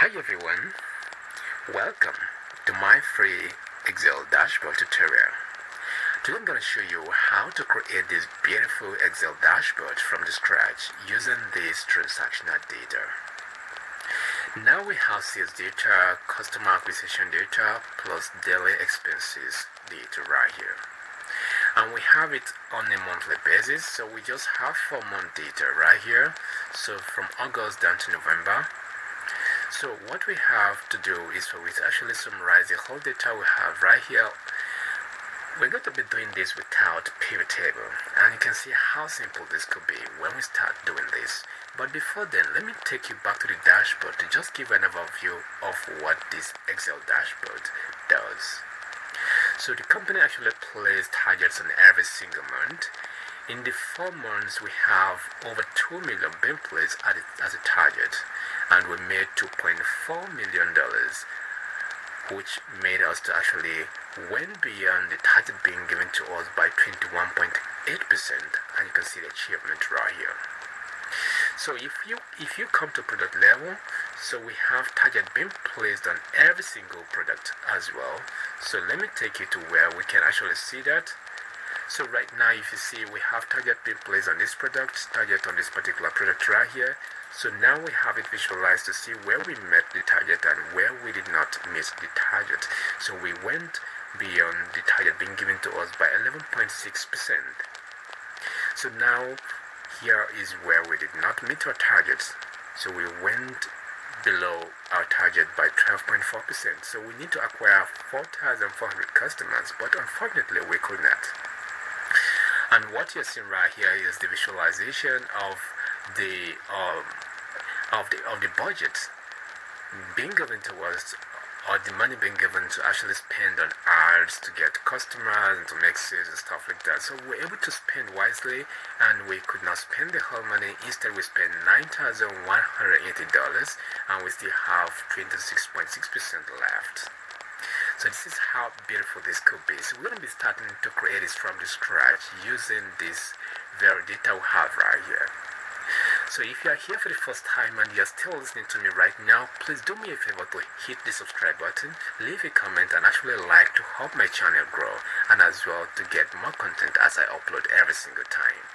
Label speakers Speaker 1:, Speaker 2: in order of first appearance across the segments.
Speaker 1: Hi everyone, welcome to my free Excel dashboard tutorial. Today I'm going to show you how to create this beautiful Excel dashboard from the scratch using this transactional data. Now we have sales data, customer acquisition data, plus daily expenses data right here. And we have it on a monthly basis, so we just have 4-month data right here. So from August down to November. So what we have to do is for we to actually summarize the whole data we have right here. We're going to be doing this without pivot table, and you can see how simple this could be when we start doing this. But before then, let me take you back to the dashboard to just give an overview of what this Excel dashboard does. So the company actually plays targets on every single month. In the 4 months, we have over 2 million being placed as a target, and we made $2.4 million, which made us to actually went beyond the target being given to us by 21.8%, and you can see the achievement right here. So if you come to product level, so we have target being placed on every single product as well. So let me take you to where we can actually see that. So right now, if you see, we have target being placed on this product, target on this particular product right here. So now we have it visualized to see where we met the target and where we did not miss the target. So we went beyond the target being given to us by 11.6%. So now here is where we did not meet our targets. So we went below our target by 12.4%. So we need to acquire 4,400 customers, but unfortunately we could not. And what you're seeing right here is the visualization of the budget being given to us, or the money being given to actually spend on ads to get customers and to make sales and stuff like that. So we're able to spend wisely, and we could not spend the whole money. Instead, we spent $9,180, and we still have 26.6% left. So this is how beautiful this could be. So we're going to be starting to create this from the scratch using this very data we have right here. So if you are here for the first time and you're still listening to me right now, please do me a favor to hit the subscribe button, leave a comment, and actually like to help my channel grow, and as well to get more content as I upload every single time.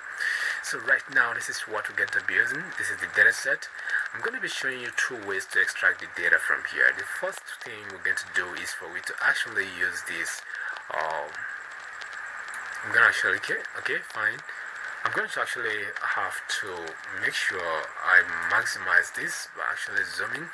Speaker 1: So right now, this is what we're going to be using. This is the data set. I'm going to be showing you 2 ways to extract the data from here. The first thing we're going to do is for we to actually use this. I'm going to actually, okay, fine. I'm going to actually have to make sure I maximize this by actually zooming.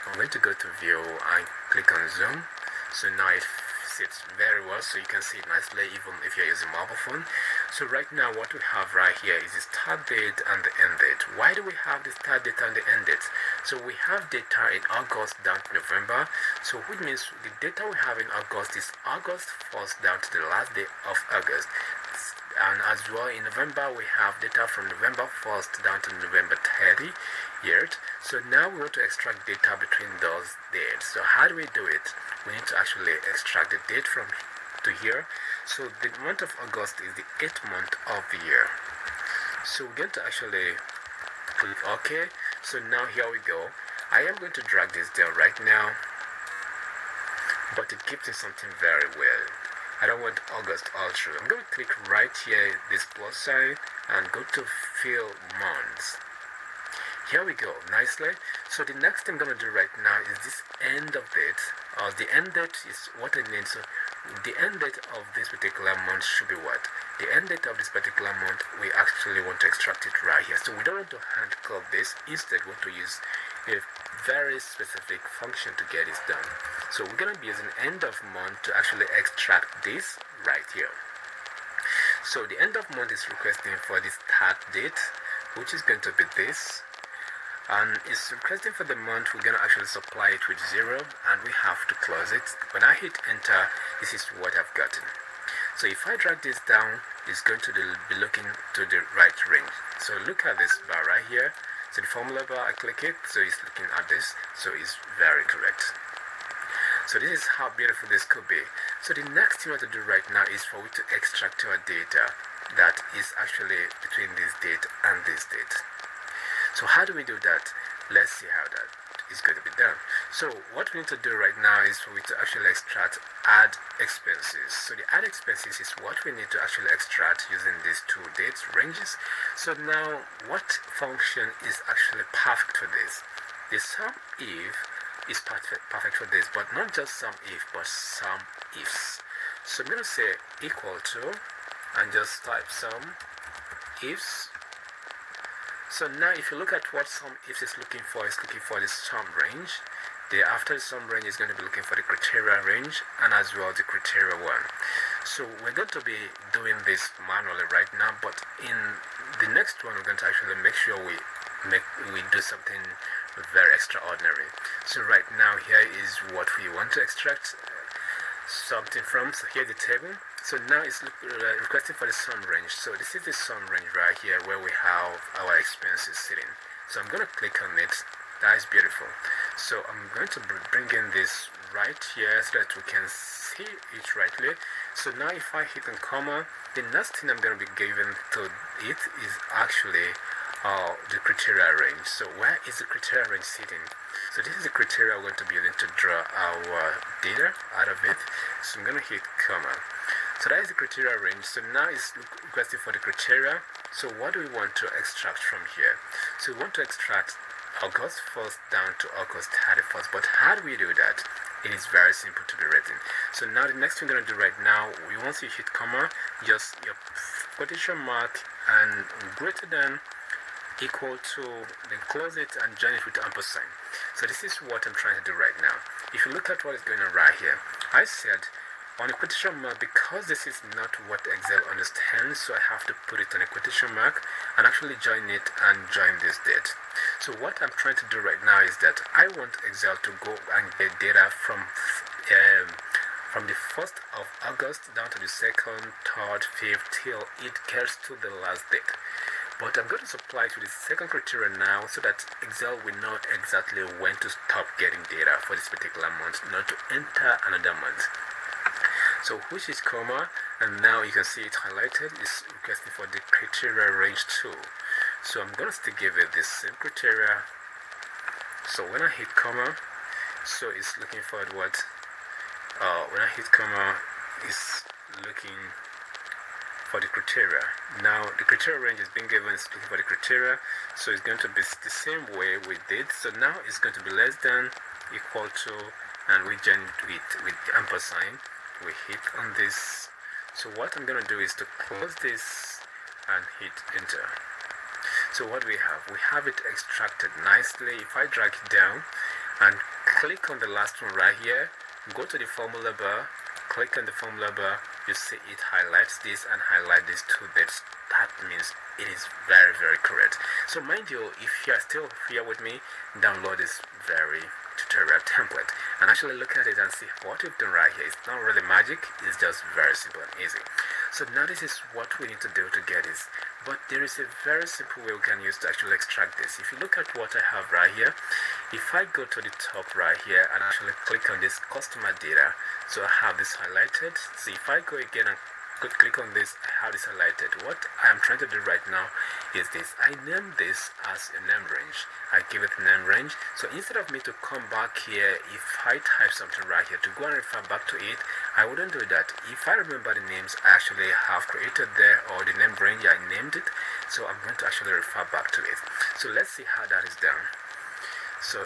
Speaker 1: I'm going to go to view and click on zoom. So now it sits very well, so you can see it nicely even if you're using mobile phone. So right now what we have right here is the start date and the end date. Why do we have the start date and the end date? So we have data in August down to November, so which means the data we have in August is August 1st down to the last day of August. And as well in November, we have data from November 1st down to November 30th. So now we want to extract data between those dates. So how do we do it? We need to actually extract the date from to here. So the month of August is the 8th month of the year. So we're going to actually click OK. So now here we go. I am going to drag this down right now, but it keeps in something very well. I don't want August all through. I'm going to click right here, this plus sign, and go to fill months. Here we go, nicely. So the next thing I'm going to do right now is this end of date. The end date is what I need. So the end date of this particular month should be what? The end date of this particular month, we actually want to extract it right here. So we don't want to hand code this. Instead, we want to use a very specific function to get this done. So we're going to be using end of month to actually extract this right here. So the end of month is requesting for the start date, which is going to be this. And it's requesting for the month. We're going to actually supply it with 0, and we have to close it. When I hit enter, this is what I've gotten. So if I drag this down, it's going to be looking to the right range. So look at this bar right here. So the formula bar, I click it, so it's looking at this, so it's very correct. So this is how beautiful this could be. So the next thing we have to do right now is for we to extract our data that is actually between this date and this date. So how do we do that? Let's see how that is going to be done. So what we need to do right now is for we to actually extract add expenses. So the add expenses is what we need to actually extract using these two date ranges. So now what function is actually perfect for this? The sum if is perfect for this, but not just sum if, but sum ifs. So I'm going to say equal to and just type sum ifs. So now if you look at what sum ifs is looking for, it's looking for the sum range. After the sum range is going to be looking for the criteria range and as well the criteria one. So we're going to be doing this manually right now, but in the next one we're going to actually make sure we do something very extraordinary. So right now here is what we want to extract something from. So here's the table. So now it's requesting for the sum range. So this is the sum range right here where we have our expenses sitting. So I'm going to click on it. That is beautiful. So I'm going to bring in this right here so that we can see it rightly. So now if I hit on comma, the next thing I'm going to be giving to it is actually the criteria range. So where is the criteria range sitting? So this is the criteria we're going to be using to draw our data out of it. So I'm going to hit comma. So that is the criteria range. So now it's requesting for the criteria. So what do we want to extract from here? So we want to extract August 1st down to August 31st. But how do we do that? It is very simple to be written. So now the next thing we're going to do right now, once you hit comma, just your quotation mark and greater than equal to, then close it and join it with the ampersand. So this is what I'm trying to do right now. If you look at what is going on right here, I said on a quotation mark, because this is not what Excel understands, so I have to put it on a quotation mark and actually join it and join this date. So what I'm trying to do right now is that I want Excel to go and get data from the 1st of August down to the 2nd, 3rd, 5th till it gets to the last date. But I'm going to supply to the second criteria now so that Excel will know exactly when to stop getting data for this particular month, not to enter another month. So which is comma, and now you can see it highlighted. It's requesting for the criteria range 2. So I'm going to still give it the same criteria. So when I hit comma, so it's looking for what? When I hit comma, it's looking for the criteria. Now the criteria range is being given, it's looking for the criteria. So it's going to be the same way we did. So now it's going to be less than, equal to, and we join it with the ampersand. We hit on this. So what I'm going to do is to close this and hit enter. So what we have it extracted nicely. If I drag it down and click on the last one right here, go to the formula bar, click on the formula bar, you see it highlights this and highlight these two dates. That means it is very, very correct. So mind you, if you are still here with me, download this very tutorial template and actually look at it and see what we've done right here. It's not really magic, it's just very simple and easy. So now this is what we need to do to get this, but there is a very simple way we can use to actually extract this. If you look at what I have right here, if I go to the top right here and actually click on this customer data, so I have this highlighted. So if I go again and click on this, I have this highlighted. What I'm trying to do right now is this. I name this as a name range. I give it a name range. So instead of me to come back here, if I type something right here to go and refer back to it, I wouldn't do that. If I remember the names I actually have created there, or the name range I named it, so I'm going to actually refer back to it. So let's see how that is done. So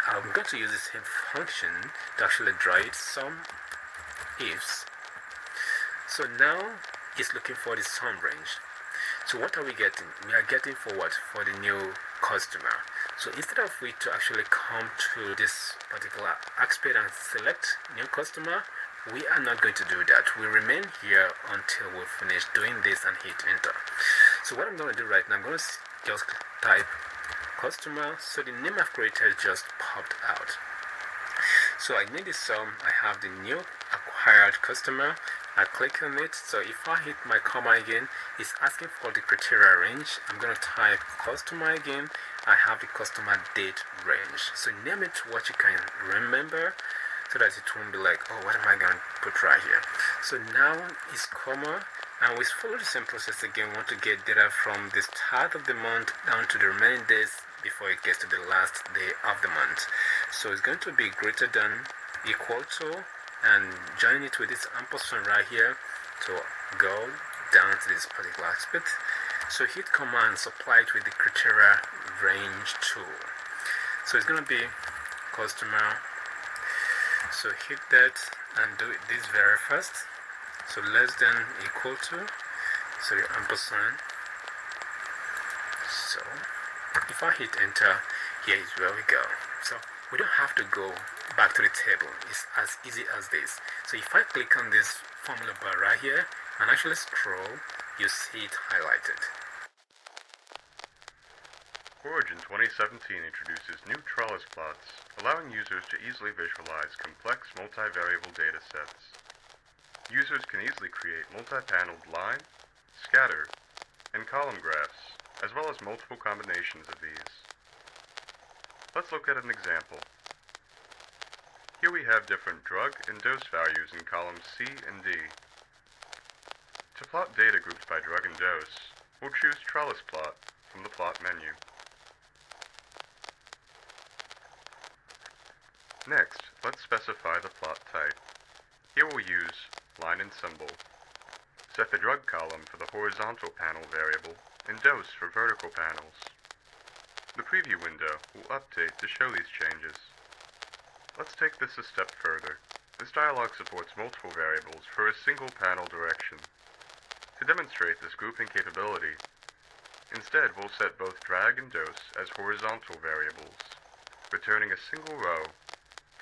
Speaker 1: I'm going to use the same function to actually draw it, sum ifs. So now it's looking for the sum range. So what are we getting? We are getting for what? For the new customer. So instead of we to actually come to this particular aspect and select new customer, we are not going to do that. We remain here until we finish doing this and hit enter. So what I'm going to do right now, I'm going to just type customer. So the name I've created just popped out. So I need the sum. I have the new acquired customer. I click on it. So if I hit my comma again, it's asking for the criteria range. I'm going to type customer again. I have the customer date range. So name it what you can remember, so that it won't be like, oh, what am I going to put right here? So now it's comma, and we follow the same process again. We want to get data from the start of the month down to the remaining days before it gets to the last day of the month. So it's going to be greater than, equal to, and join it with this ampersand right here to go down to this particular aspect. So hit command, supply it with the criteria range tool. So it's going to be customer. So hit that and do this very first. So less than, equal to, so your ampersand. So if I hit enter, here is where we go. So we don't have to go back to the table. It's as easy as this. So if I click on this formula bar right here and actually scroll, you see it highlighted.
Speaker 2: Origin 2017 introduces new trellis plots, allowing users to easily visualize complex multivariable data sets. Users can easily create multi-paneled line, scatter, and column graphs, as well as multiple combinations of these. Let's look at an example. Here we have different drug and dose values in columns C and D. To plot data grouped by drug and dose, we'll choose Trellis Plot from the Plot menu. Next, let's specify the plot type. Here we'll use line and symbol. Set the drug column for the horizontal panel variable and dose for vertical panels. The preview window will update to show these changes. Let's take this a step further. This dialog supports multiple variables for a single panel direction. To demonstrate this grouping capability, instead we'll set both drag and dose as horizontal variables, returning a single row,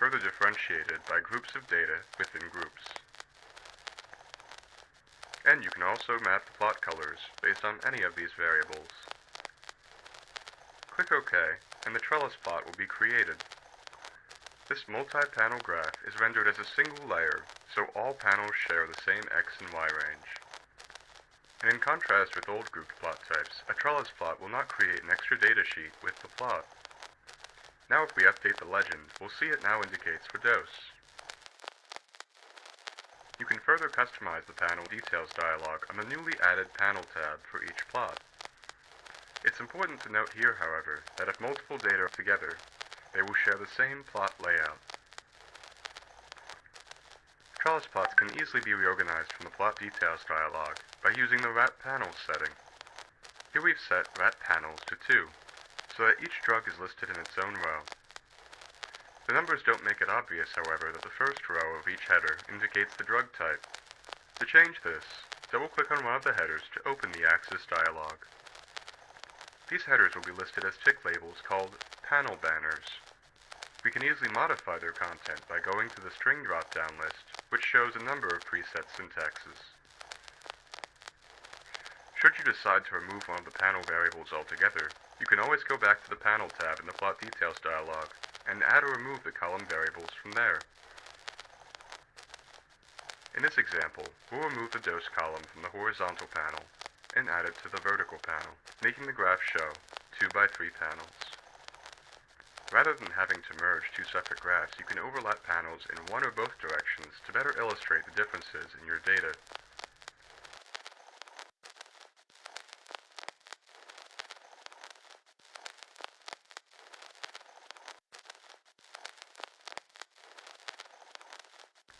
Speaker 2: further differentiated by groups of data within groups. And you can also map the plot colors based on any of these variables. Click OK, and the trellis plot will be created. This multi-panel graph is rendered as a single layer, so all panels share the same X and Y range. And in contrast with old grouped plot types, a trellis plot will not create an extra data sheet with the plot. Now if we update the legend, we'll see it now indicates for dose. You can further customize the panel details dialog on the newly added panel tab for each plot. It's important to note here, however, that if multiple data are together, they will share the same plot layout. Trellis plots can easily be reorganized from the plot details dialog by using the wrap panels setting. Here we've set wrap panels to 2, so that each drug is listed in its own row. The numbers don't make it obvious, however, that the first row of each header indicates the drug type. To change this, double-click on one of the headers to open the Axis dialog. These headers will be listed as tick labels called panel banners. We can easily modify their content by going to the string drop-down list, which shows a number of preset syntaxes. Should you decide to remove one of the panel variables altogether, you can always go back to the Panel tab in the Plot Details dialog and add or remove the column variables from there. In this example, we'll remove the dose column from the horizontal panel and add it to the vertical panel, making the graph show 2 by 3 panels. Rather than having to merge two separate graphs, you can overlap panels in one or both directions to better illustrate the differences in your data.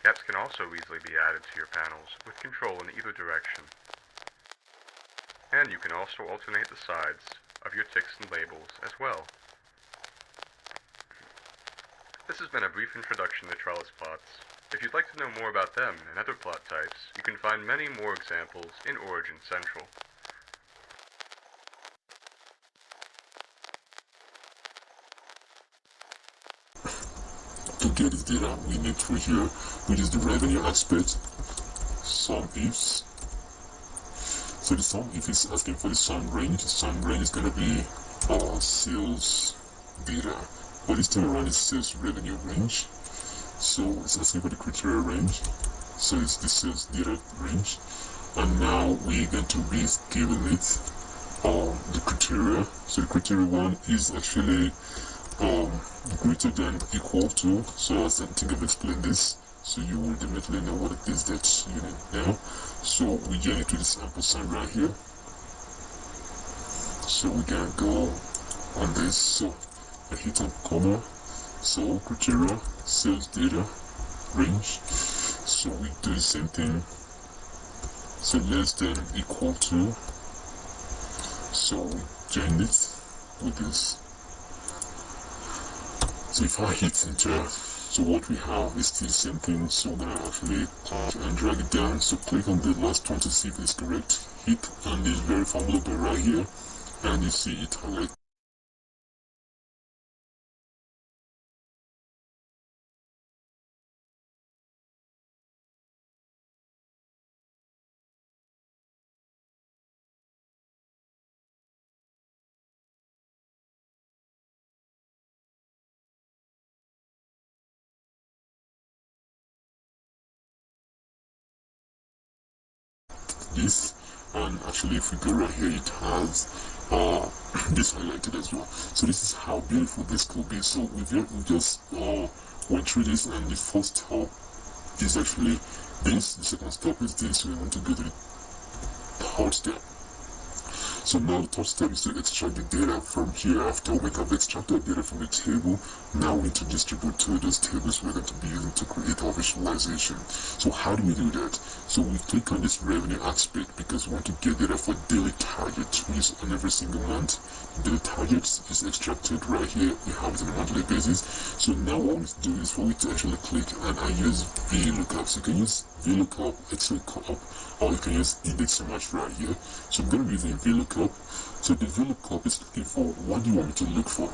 Speaker 2: Gaps can also easily be added to your panels with control in either direction. And you can also alternate the sides of your ticks and labels as well. This has been a brief introduction to trellis plots. If you'd like to know more about them and other plot types, you can find many more examples in Origin Central.
Speaker 3: To get this data, we need to here, which is the revenue aspect, sum ifs. So the sum if is asking for the sum range. The sum range is going to be sales data. But this time around is sales revenue range. So it's asking for the criteria range. So it's the sales data range. And now we're going to be given it the criteria. So the criteria one is actually greater than equal to. So as I think I've explained this, so you will definitely know what it is that you need now. So we get into this ampersand right here. So we can go on this. So I hit on comma, so criteria, sales data, range. So we do the same thing. So less than equal to. So we join it with this. So if I hit enter, so what we have is the same thing. So we're gonna actually click and drag it down. So click on the last one to see if it's correct. Hit on this very formula bar right here, and you see it highlight. This, and actually if we go right here, it has this highlighted as well. So this is how beautiful this could be. So we just went through this, and the first step is actually this, the second step is this. We want to go to the third step. So now the third step is to extract the data from here. After we have extracted data from the table, now we need to distribute to those tables we're going to be using to create our visualization. So how do we do that? So we click on this revenue aspect because we want to get data for daily targets, which is on every single month. Daily targets is extracted right here. We have it on a monthly basis. So now what we need to do is for we to actually click and I use VLOOKUP. So you can use VLOOKUP, XLOOKUP, or you can use index so much right here. So I'm going to be using VLOOKUP. So the VLOOKUP is looking for what do you want me to look for?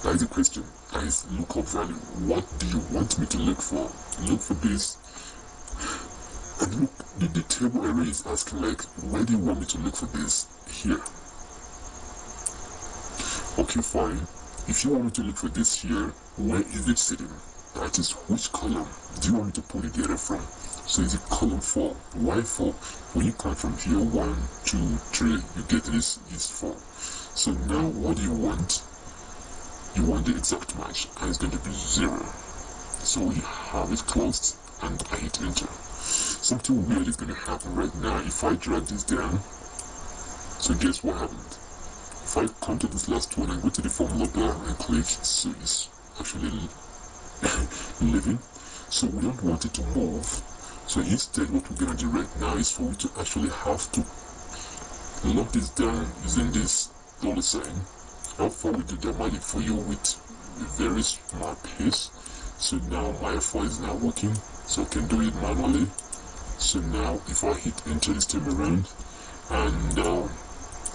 Speaker 3: That is the question. That is lookup value. What do you want me to look for? Look for this. And look, the table array is asking like, where do you want me to look for this? Here. Okay, fine. If you want me to look for this here, where is it sitting? That is which column do you want me to pull the data from? So is it column 4? Why 4? When you count from here, 1, 2, 3, you get this is 4. So now what do you want? You want the exact match, and it's going to be 0. So we have it closed, and I hit enter. Something weird is going to happen right now if I drag this down. So guess what happened? If I come to this last one and go to the formula bar and click, so it's actually living. So we don't want it to move. So instead what we're going to do right now is for we to actually have to lock this down using this dollar sign. How far we do the magic for you with a very smart pace. So now my F4 is now working, so I can do it manually. So now if I hit enter this time around and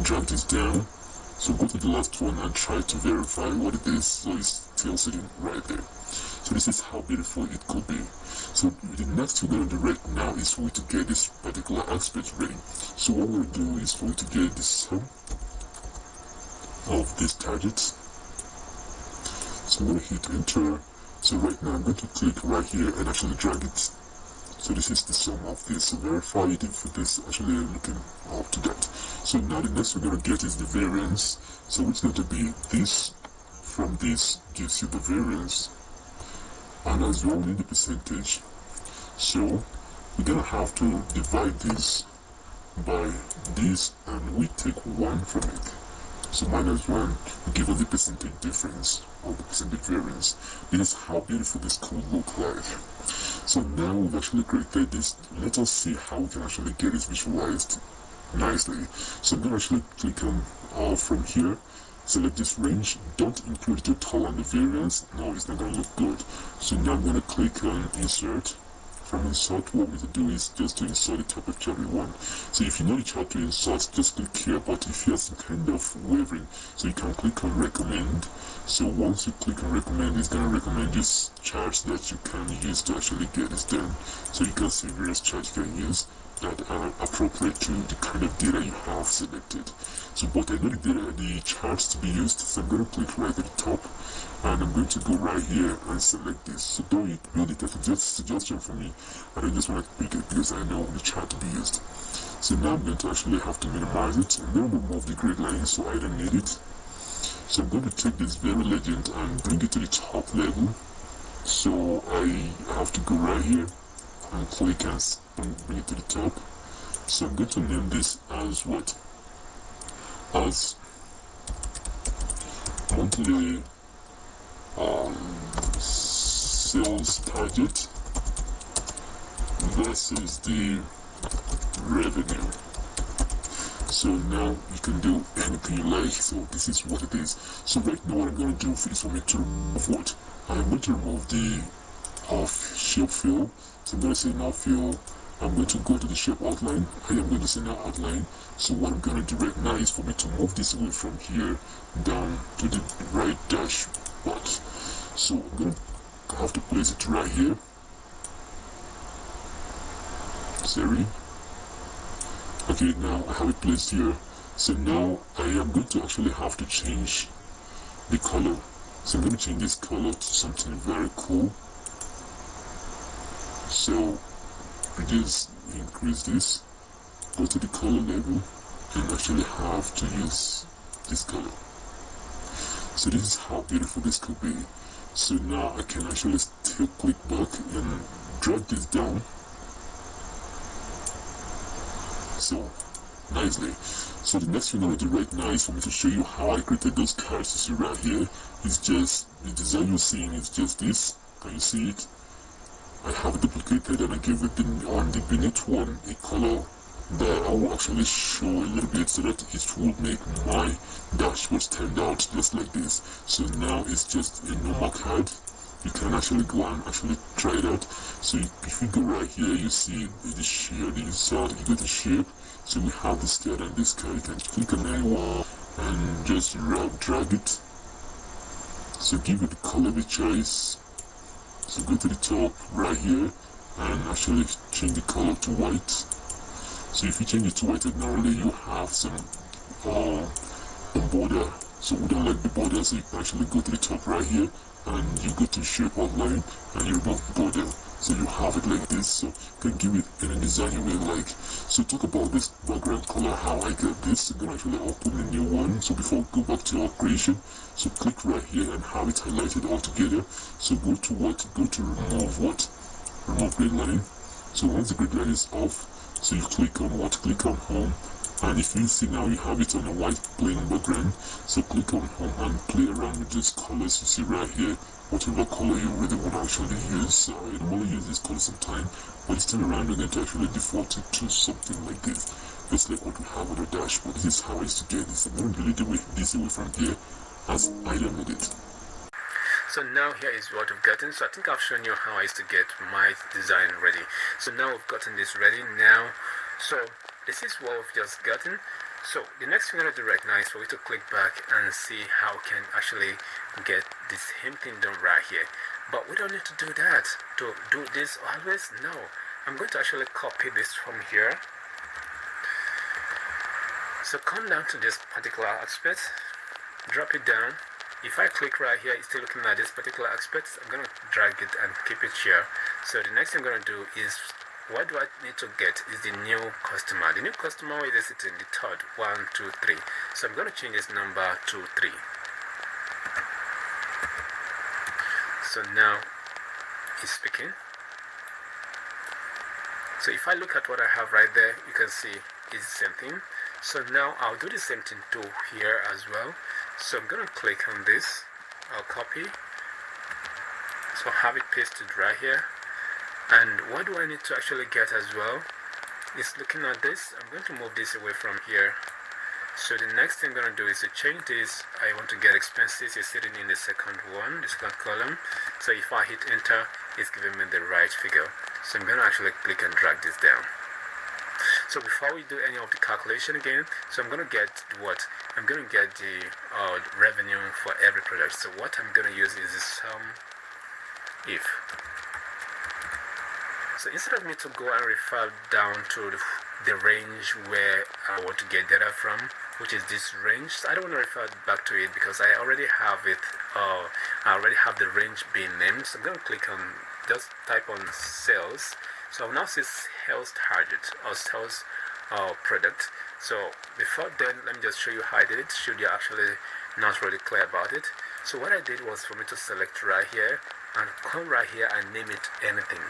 Speaker 3: drag this down, so go to the last one and try to verify what it is. So it's still sitting right there. So this is how beautiful it could be. So the next thing we're going to do right now is for you to get this particular aspect ready. So what we're going to do is for you to get the sum of these targets. So I'm going to hit enter. So right now I'm going to click right here and actually drag it. So this is the sum of this. So verify it if it is actually looking up to that. So now the next we're going to get is the variance. So it's going to be this from this gives you the variance. And as well we need the percentage. So we're going to have to divide this by this and we take 1 from it. So minus 1 will give us the percentage difference or the percentage variance. This is how beautiful this could look like. So now we've actually created this. Let us see how we can actually get this visualized nicely. So I'm going to actually click on from here, select this range, don't include the total and the variance. No, it's not going to look good. So now I'm going to click on insert. From insert, what we need to do is just to insert the type of chart we want. So if you know the chart to insert, just click here, but if you have some kind of wavering, so you can click on recommend. So once you click on recommend, it's going to recommend just charts that you can use to actually get this done. So you can see various charts you can use that are appropriate to the kind of data you have selected. So but I know the charts to be used, so I'm going to click right at the top and I'm going to go right here and select this. So don't build it as a suggestion for me, and I just want to pick it because I know the chart to be used. So now I'm going to actually have to minimize it. I'm going to remove the grid line so I don't need it. So I'm going to take this very legend and bring it to the top level. So I have to go right here and click and bring it to the top. So I'm going to name this as what? As monthly sales target versus the revenue. So now you can do anything you like. So this is what it is. So right now what I'm going to do is for me to remove what? I'm going to remove the off shape fill. So I'm going to say now fill. I'm going to go to the shape outline. I am going to say now outline. So what I'm going to do right now is for me to move this away from here down to the right dashboard. So I'm going to have to place it right here. Sorry. Okay, now I have it placed here. So now I am going to actually have to change the color. So I'm going to change this color to something very cool. So we just increase this, go to the color level, and actually have to use this color. So this is how beautiful this could be. So now I can actually still click back and drag this down. So nicely. So the next thing I'm going to do right now is for me to show you how I created those cards. You see right here, it's just the design you're seeing is just this. Can you see it? I have it duplicated and I gave it on the beneath one a color that I will actually show a little bit so that it will make my dashboard stand out just like this. So now it's just a normal card. You can actually go and actually try it out. So if you go right here, you see the share, the insert, you go to shape. So we have this card and this card. You can click on anyone and just drag it. So give it the color of the choice. So go to the top right here and actually change the color to white. So if you change it to white, ordinarily you have some border. So we don't like the border, so you can actually go to the top right here and you go to shape outline and you remove the border. So you have it like this. So you can give it any design you may like. So talk about this background color, how I get this. I'm gonna actually open a new one. So before we go back to our creation, so click right here and have it highlighted all together. So go to what? Go to remove what? Remove grid line. So once the grid line is off, so you click on what? Click on home. And if you see now you have it on a white plain background, so click on home and play around with these colors you see right here, whatever color you really want to actually use. I normally use this color sometime, but this time around we're going to actually default it to something like this, just like what we have on the dashboard. This is how I used to get this. I'm going to delete this away from here as I download it.
Speaker 1: So now here is what we've gotten. So I think I've shown you how I used to get my design ready. So now we've gotten this ready now. So this is what we've just gotten. So the next thing we're going to do right now is for you to click back and see how we can actually get this same thing done right here. But we don't need to do that. To do this always, no. I'm going to actually copy this from here. So come down to this particular aspect, drop it down. If I click right here, it's still looking at this particular aspect. I'm going to drag it and keep it here. So the next thing I'm going to do is, what do I need to get is the new customer. The new customer is sitting the third, 1, 2, 3. So I'm going to change this number to 3. So now it's speaking. So if I look at what I have right there, you can see it's the same thing. So now I'll do the same thing to here as well. So I'm going to click on this. I'll copy. So have it pasted right here. And what do I need to actually get as well? Is looking at this. I'm going to move this away from here. So the next thing I'm going to do is to change this. I want to get expenses. It's sitting in the second one, the second column. So if I hit enter, it's giving me the right figure. So I'm going to actually click and drag this down. So before we do any of the calculation again, so I'm going to get what? I'm going to get the revenue for every product. So what I'm going to use is the sum if. So instead of me to go and refer down to the range where I want to get data from, which is this range, so I don't want to refer back to it because I already have it, I already have the range being named. So I'm going to click on, just type on sales. So I'll now see sales target or sales product. So before then, let me just show you how I did it, should you're actually not really clear about it. So what I did was for me to select right here and come right here and name it anything.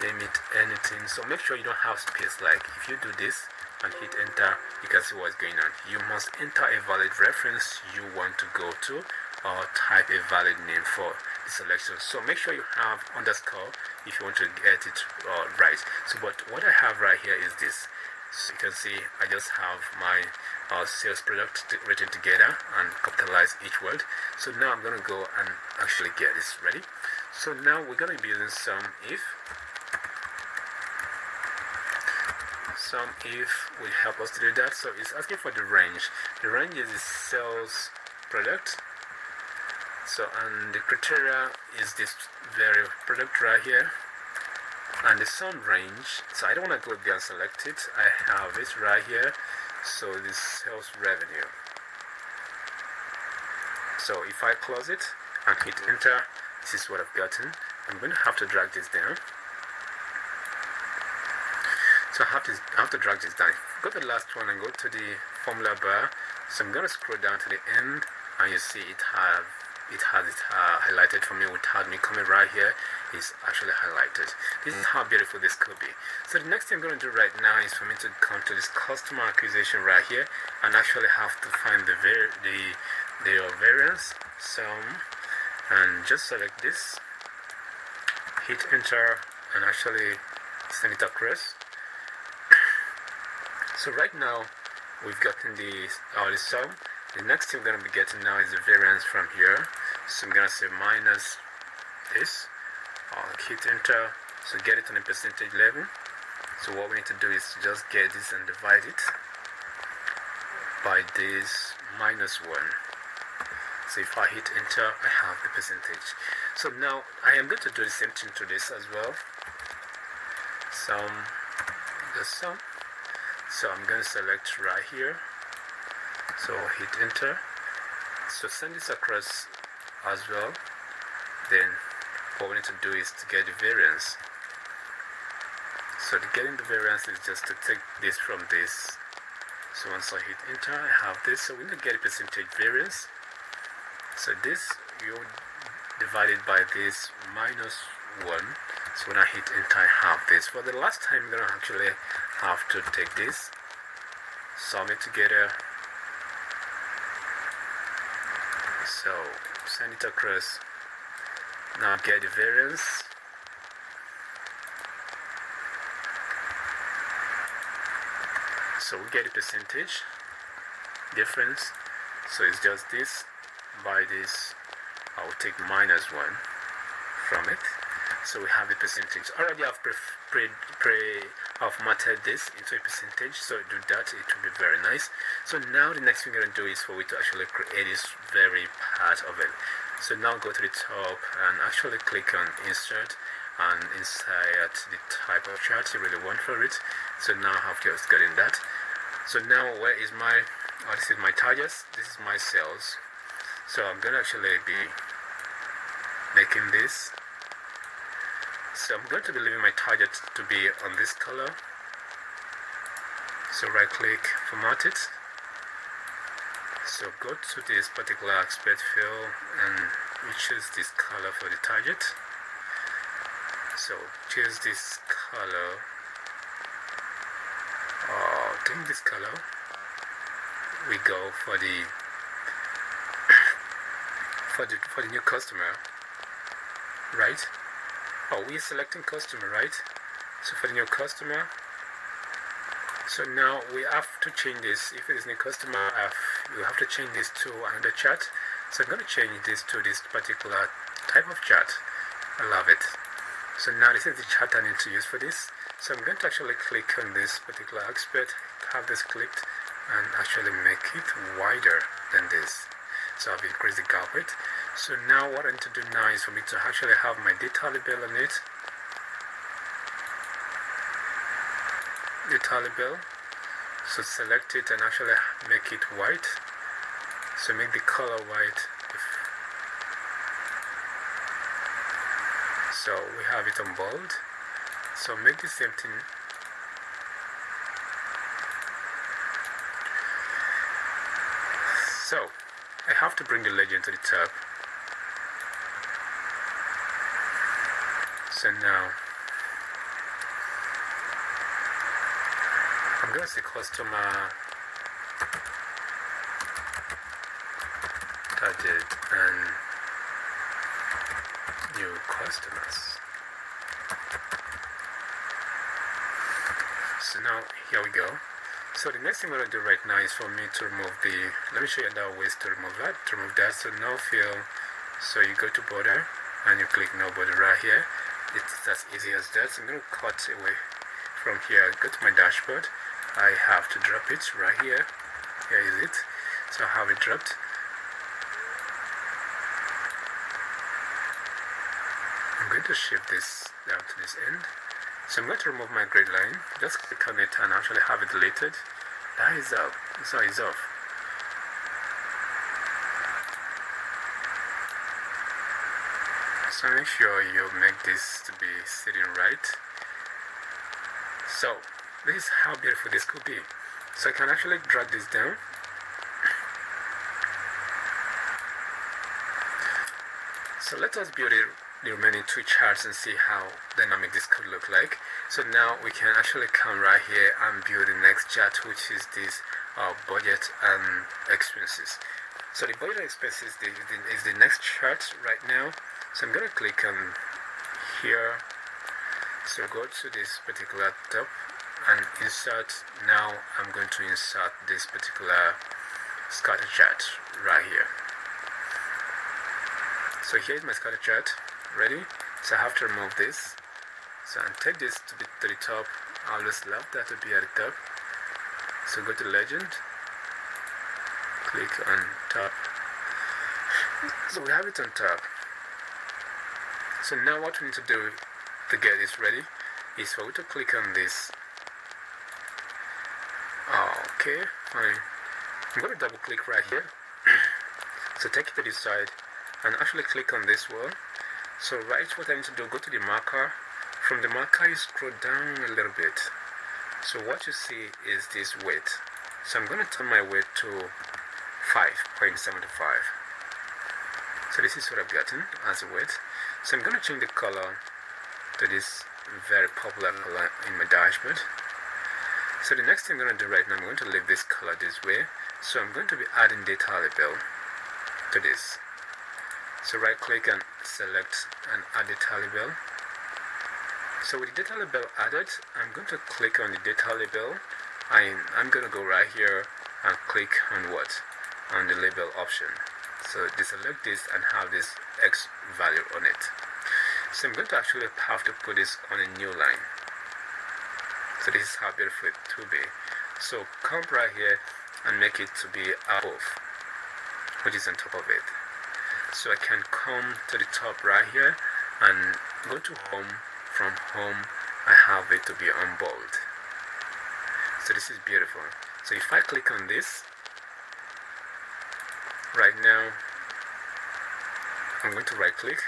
Speaker 1: Name it anything. So make sure you don't have space. Like if you do this, and hit enter, you can see what's going on. You must enter a valid reference you want to go to, or type a valid name for the selection. So make sure you have underscore if you want to get it right. So but what I have right here is this. So you can see I just have my sales product written together and capitalize each word. So now I'm going to go and actually get this ready. So now we're going to be using some if. Some if will help us to do that. So it's asking for the range. The range is the sales product. So and the criteria is this very product right here. And the sum range, so I don't want to go there and select it. I have it right here. So this sales revenue. So if I close it and hit enter, this is what I've gotten. I'm going to have to drag this down. So I have to drag this down. Go to the last one and go to the formula bar. So I'm going to scroll down to the end, and you see it has it highlighted for me without me coming right here. It's actually highlighted. This is how beautiful this could be. So the next thing I'm going to do right now is for me to come to this customer acquisition right here and actually have to find the variance sum, and just select this, hit enter, and actually send it across. So right now we've gotten the sum. The next thing we're going to be getting now is the variance from here. So I'm going to say minus this. I'll hit enter. So get it on a percentage level. So what we need to do is just get this and divide it by this minus 1. So if I hit enter, I have the percentage. So now I am going to do the same thing to this as well. The sum. So I'm going to select right here. So hit enter. So send this across as well. Then what we need to do is to get the variance. So to getting the variance is just to take this from this. So once I hit enter, I have this. So we need to get a percentage variance. So this, you divide it by this minus 1. So when I hit enter, I have this. For the last time, I'm going to actually have to take this, sum it together. So send it across. Now get the variance. So we get the percentage difference. So it's just this by this. I will take minus 1 from it. So we have the percentage. Already I've formatted this into a percentage. So do that, it will be very nice. So now the next thing we're going to do is for we to actually create this very part of it. So now go to the top and actually click on insert and insert the type of chart you really want for it. So now I've just gotten that. So now where is my, this is my targets, this is my sales. So I'm going to actually be making this. So I'm going to be leaving my target to be on this color. So right click, format it. So go to this particular aspect fill and we choose this color for the target. So choose this color. Take this color. We go for the for the new customer, right? Oh, we're selecting customer, right? So for the new customer, so now we have to change this. If it is new customer, you have to change this to another chart. So I'm going to change this to this particular type of chart. I love it. So now this is the chart I need to use for this. So I'm going to actually click on this particular aspect, have this clicked, and actually make it wider than this. So I've increased the gap width. So now what I need to do now is for me to actually have my data label on it. Data label. So select it and actually make it white. So make the color white. So we have it on bold. So make the same thing. So I have to bring the legend to the top. So now I'm I'm gonna say customer target and new customers. So now here we go. So the next thing I'm going to do right now is for me to remove let me show you other ways to remove that. So no fill, so you go to border and you click no border right here. It's as easy as that. So I'm going to cut away from here, go to my dashboard. I have to drop it right here. Here is it. So I have it dropped. I'm going to shift this down to this end. So I'm going to remove my grid line. Just click on it and actually have it deleted. That is up. So it's off. So make sure you make this to be sitting right. So this is how beautiful this could be. So I can actually drag this down. So let us build the remaining two charts and see how dynamic this could look like. So now we can actually come right here and build the next chart, which is this budget and expenses. So the budget expenses is the next chart right now. So I'm going to click on here. So go to this particular top and insert. Now I'm going to insert this particular scatter chart right here. So here's my scatter chart. Ready? So I have to remove this. So I'll take this to the top. I always love that to be at the top. So go to legend. Click on top. So we have it on top. So now what we need to do to get this ready is for we to click on this. Okay, fine. I'm going to double click right here. So take it to this side and actually click on this one. So right, what I need to do, go to the marker. From the marker, you scroll down a little bit. So what you see is this weight. So I'm going to turn my weight to 5.75. So this is what I've gotten as a weight. So I'm going to change the color to this very popular color in my dashboard. So the next thing I'm going to do right now, I'm going to leave this color this way. So I'm going to be adding data label to this. So right click and select and add data label. So with the data label added, I'm going to click on the data label. I'm going to go right here and click on what? On the label option. So deselect this and have this X value on it. So I'm going to actually have to put this on a new line. So this is how beautiful it will be. So come right here and make it to be above, which is on top of it. So I can come to the top right here and go to home. From home, I have it to be on bold. So this is beautiful. So if I click on this, right now, I'm going to right click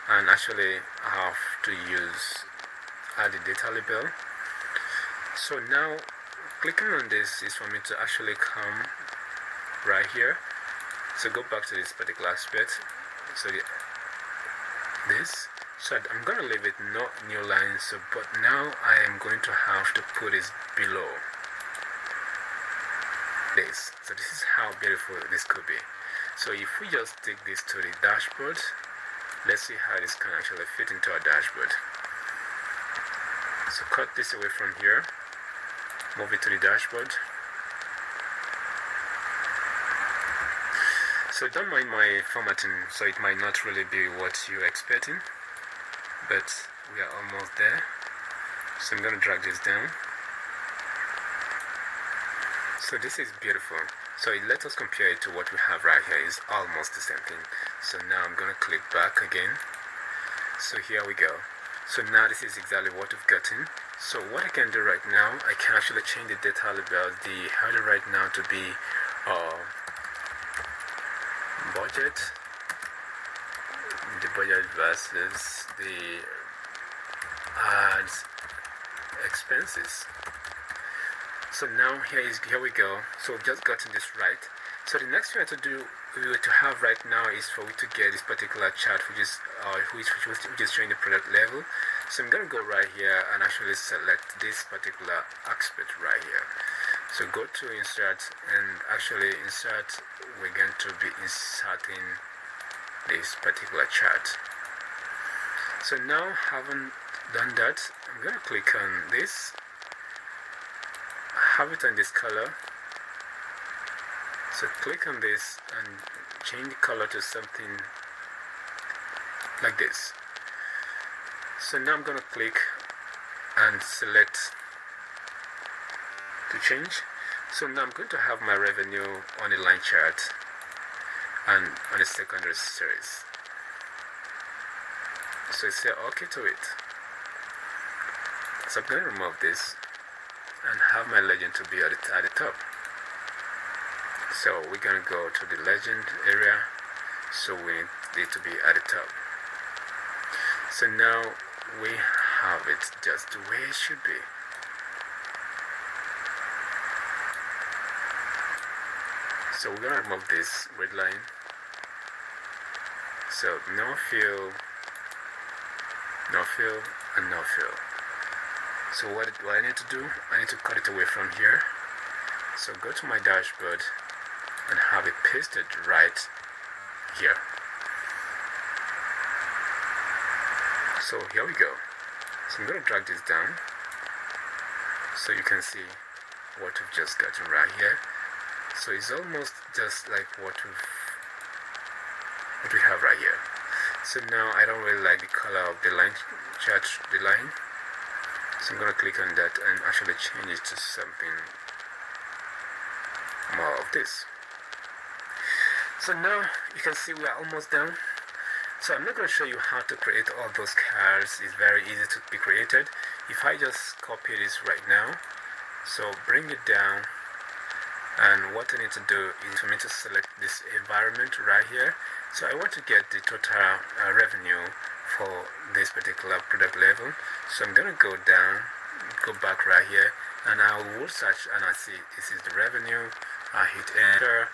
Speaker 1: and actually I have to add the data label. So now clicking on this is for me to actually come right here. So go back to this particular aspect. So this. So I'm going to leave it not new line. So but now I am going to have to put it below this. So this is how beautiful this could be. So if we just take this to the dashboard, let's see how this can actually fit into our dashboard. So cut this away from here, move it to the dashboard. So don't mind my formatting, so it might not really be what you're expecting, but we are almost there. So I'm going to drag this down. So this is beautiful. So let us compare it to what we have right here. It's almost the same thing. So now I'm going to click back again. So here we go. So now this is exactly what we've gotten. So what I can do right now, I can actually change the data label, the header right now to be budget, the budget versus the ads expenses. So now here we go. So we've just gotten this right. So the next thing I have to do we were to have right now is for we to get this particular chart which is showing the product level. So I'm going to go right here and actually select this particular aspect right here. So go to insert, and actually insert, we're going to be inserting this particular chart. So now, having done that, I'm going to click on this, have it on this color. So click on this and change the color to something like this. So now I'm going to click and select to change. So now I'm going to have my revenue on the line chart and on the secondary series. So say OK to it. So I'm going to remove this and have my legend to be at the top. So we're going to go to the legend area, so we need it to be at the top. So now we have it just the way it should be. So we're going to remove this red line. So no fill, no fill, and no fill. So what do I need to do? I need to cut it away from here. So go to my dashboard and have it pasted right here. So here we go. So I'm going to drag this down so you can see what we've just gotten right here. So it's almost just like what we have right here. So now I don't really like the color of the line chart, the line. So I'm going to click on that and actually change it to something more of this. So now you can see we are almost done. So I'm not going to show you how to create all those cards. It's very easy to be created. If I just copy this right now, so bring it down, and what I need to do is for me to select this environment right here. So I want to get the total revenue for this particular product level. So I'm going to go down, go back right here, and I will search, and I see this is the revenue. I hit enter.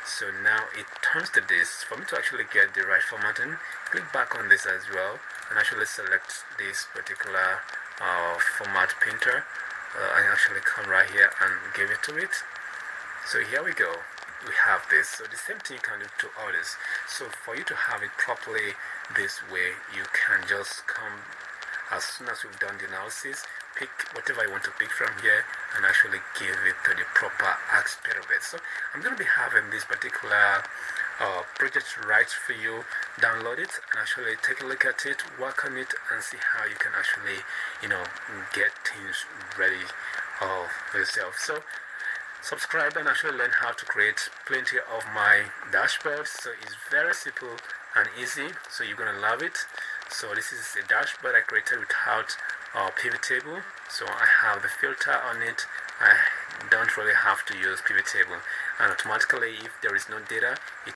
Speaker 1: So now it turns to this. For me to actually get the right formatting, click back on this as well and actually select this particular format painter and actually come right here and give it to it. So here we go. We have this. So the same thing you can do to others. So for you to have it properly this way, you can just come as soon as we've done the analysis, pick whatever I want to pick from here and actually give it to the proper aspect of it. So I'm going to be having this particular project right for you. Download it and actually take a look at it, work on it, and see how you can actually, get things ready for yourself. So subscribe and actually learn how to create plenty of my dashboards. So it's very simple and easy, so you're going to love it. So this is a dashboard I created without pivot table. So I have the filter on it. I don't really have to use pivot table, and automatically if there is no data, it